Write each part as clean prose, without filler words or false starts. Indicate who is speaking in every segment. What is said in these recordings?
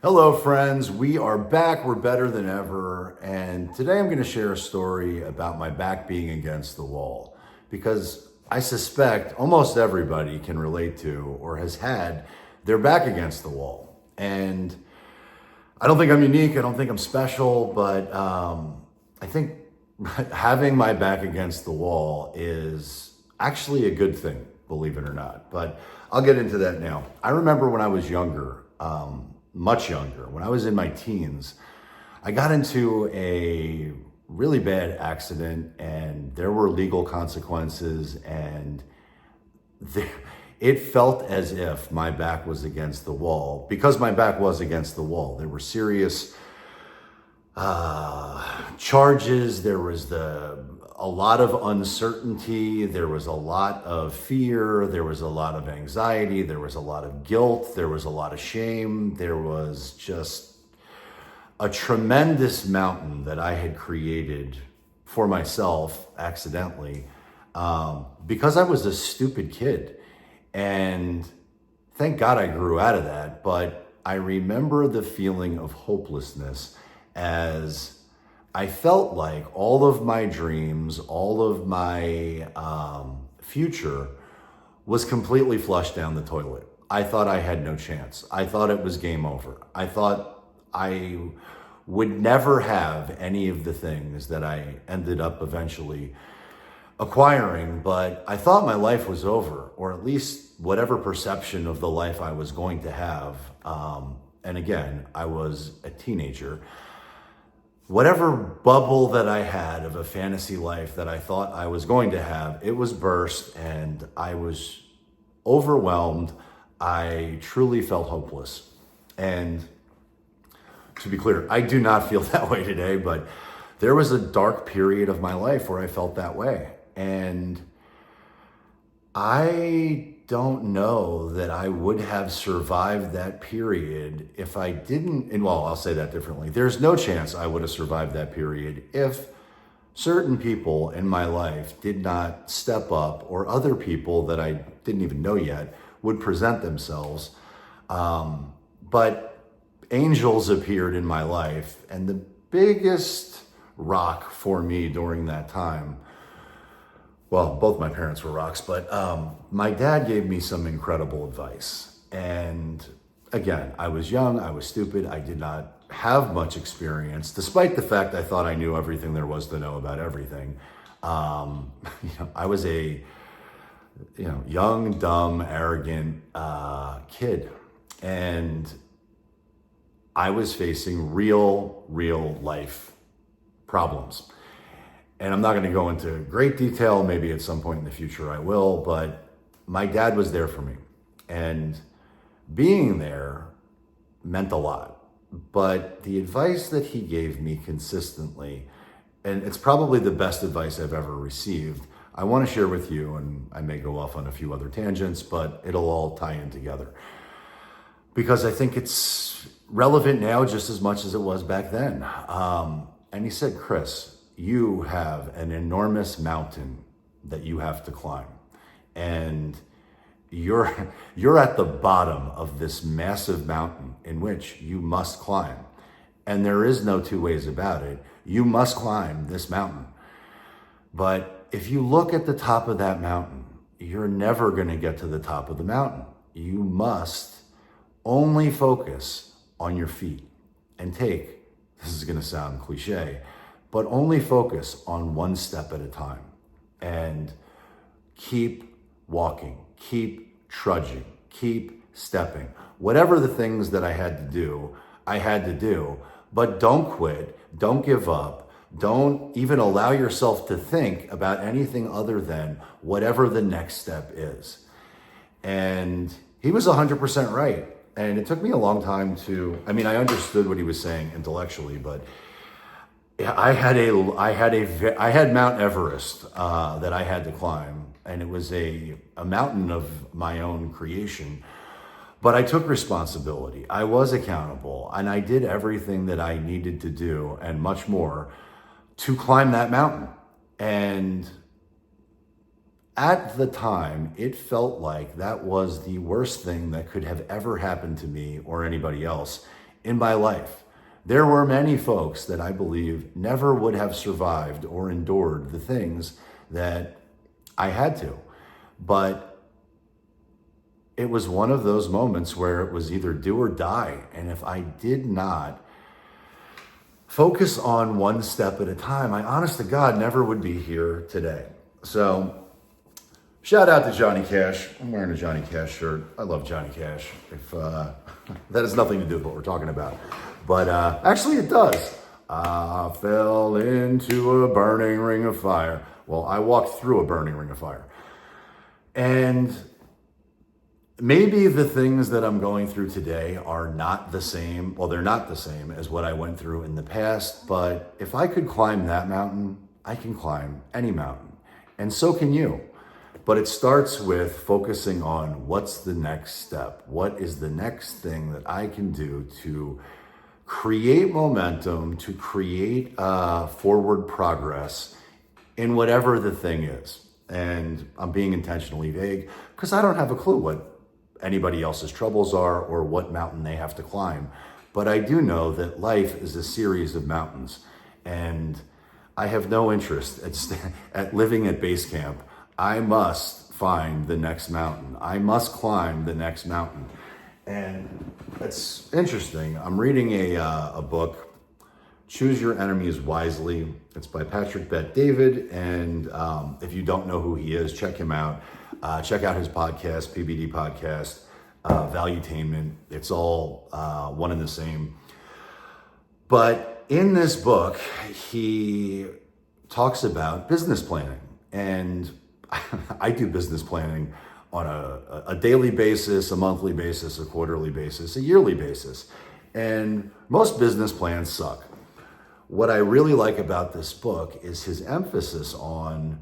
Speaker 1: Hello, friends. We are back. We're better than ever. And today I'm going to share a story about my back being against the wall because I suspect almost everybody can relate to or has had their back against the wall. And I don't think I'm unique. I don't think I'm special, but I think having my back against the wall is actually a good thing, believe it or not. But I'll get into that now. I remember when I was younger, much younger, when I was in my teens, I got into a really bad accident and there were legal consequences and there, it felt as if my back was against the wall. Because my back was against the wall, there were serious charges. There was a lot of uncertainty. There was a lot of fear. There was a lot of anxiety. There was a lot of guilt. There was a lot of shame. There was just a tremendous mountain that I had created for myself accidentally because I was a stupid kid. And thank God I grew out of that. But I remember the feeling of hopelessness as I felt like all of my dreams, all of my future was completely flushed down the toilet. I thought I had no chance. I thought it was game over. I thought I would never have any of the things that I ended up eventually acquiring, but I thought my life was over, or at least whatever perception of the life I was going to have. And again, I was a teenager. Whatever bubble that I had of a fantasy life that I thought I was going to have, it was burst and I was overwhelmed. I truly felt hopeless. And to be clear, I do not feel that way today, but there was a dark period of my life where I felt that way. And I don't know that I would have survived that period if I didn't, and well, I'll say that differently. There's no chance I would have survived that period if certain people in my life did not step up, or other people that I didn't even know yet would present themselves. But angels appeared in my life, and the biggest rock for me during that time, well, both my parents were rocks, but my dad gave me some incredible advice. And again, I was young, I was stupid, I did not have much experience, despite the fact I thought I knew everything there was to know about everything. I was a young, dumb, arrogant kid. And I was facing real life problems. And I'm not going to go into great detail. Maybe at some point in the future I will, but my dad was there for me. And being there meant a lot. But the advice that he gave me consistently, and it's probably the best advice I've ever received, I want to share with you, and I may go off on a few other tangents, but it'll all tie in together. Because I think it's relevant now just as much as it was back then. And he said, Chris, you have an enormous mountain that you have to climb. And you're at the bottom of this massive mountain in which you must climb. And there is no two ways about it. You must climb this mountain. But if you look at the top of that mountain, you're never going to get to the top of the mountain. You must only focus on your feet and take, this is going to sound cliche, but only focus on one step at a time and keep walking, keep trudging, keep stepping. Whatever the things that I had to do, but don't quit, don't give up, don't even allow yourself to think about anything other than whatever the next step is. And he was 100% right. And it took me a long time I understood what he was saying intellectually, but I had Mount Everest that I had to climb, and it was a mountain of my own creation. But I took responsibility. I was accountable, and I did everything that I needed to do and much more to climb that mountain. And at the time, it felt like that was the worst thing that could have ever happened to me or anybody else in my life. There were many folks that I believe never would have survived or endured the things that I had to. But it was one of those moments where it was either do or die. And if I did not focus on one step at a time, I honest to God never would be here today. So shout out to Johnny Cash. I'm wearing a Johnny Cash shirt. I love Johnny Cash. If that has nothing to do with what we're talking about. But actually it does. I fell into a burning ring of fire. Well, I walked through a burning ring of fire. And maybe the things that I'm going through today are not the same. Well, they're not the same as what I went through in the past. But if I could climb that mountain, I can climb any mountain. And so can you. But it starts with focusing on what's the next step? What is the next thing that I can do to create momentum, to create forward progress in whatever the thing is? And I'm being intentionally vague because I don't have a clue what anybody else's troubles are or what mountain they have to climb. But I do know that life is a series of mountains, and I have no interest at living at base camp. I must find the next mountain. I must climb the next mountain. And it's interesting. I'm reading a book, Choose Your Enemies Wisely. It's by Patrick Bet-David. And if you don't know who he is, check him out. Check out his podcast, PBD Podcast, Valuetainment. It's all one and the same. But in this book, he talks about business planning. And I do business planning on a daily basis, a monthly basis, a quarterly basis, a yearly basis. And most business plans suck. What I really like about this book is his emphasis on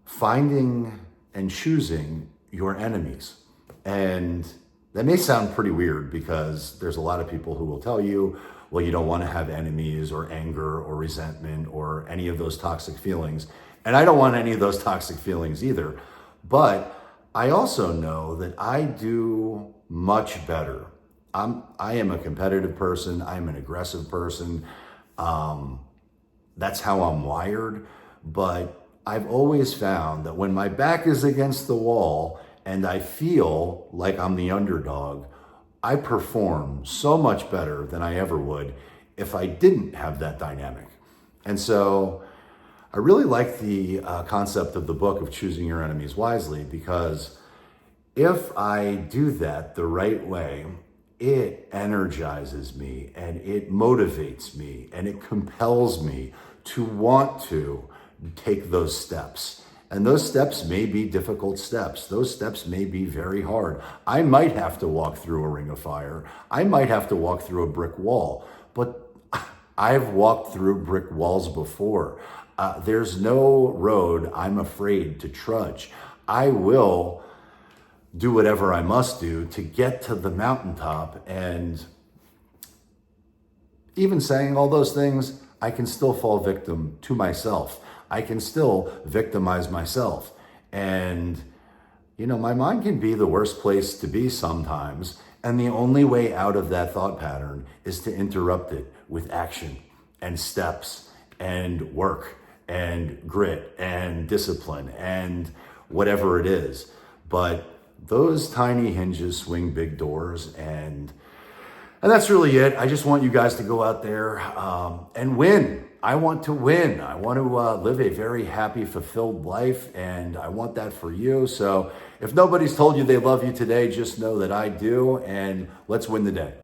Speaker 1: finding and choosing your enemies. And that may sound pretty weird because there's a lot of people who will tell you, well, you don't want to have enemies or anger or resentment or any of those toxic feelings. And I don't want any of those toxic feelings either. But I also know that I do much better. I am a competitive person. I'm an aggressive person. That's how I'm wired. But I've always found that when my back is against the wall and I feel like I'm the underdog, I perform so much better than I ever would if I didn't have that dynamic. And so I really like the concept of the book of Choosing Your Enemies Wisely, because if I do that the right way, it energizes me and it motivates me and it compels me to want to take those steps. And those steps may be difficult steps. Those steps may be very hard. I might have to walk through a ring of fire. I might have to walk through a brick wall, but I've walked through brick walls before. There's no road I'm afraid to trudge. I will do whatever I must do to get to the mountaintop. And even saying all those things, I can still fall victim to myself. I can still victimize myself. And, my mind can be the worst place to be sometimes. And the only way out of that thought pattern is to interrupt it with action and steps and work and grit and discipline and whatever it is. But those tiny hinges swing big doors, and that's really it. I just want you guys to go out there and win. I want to win. I want to live a very happy, fulfilled life, and I want that for you. So if nobody's told you they love you today, just know that I do, and let's win the day.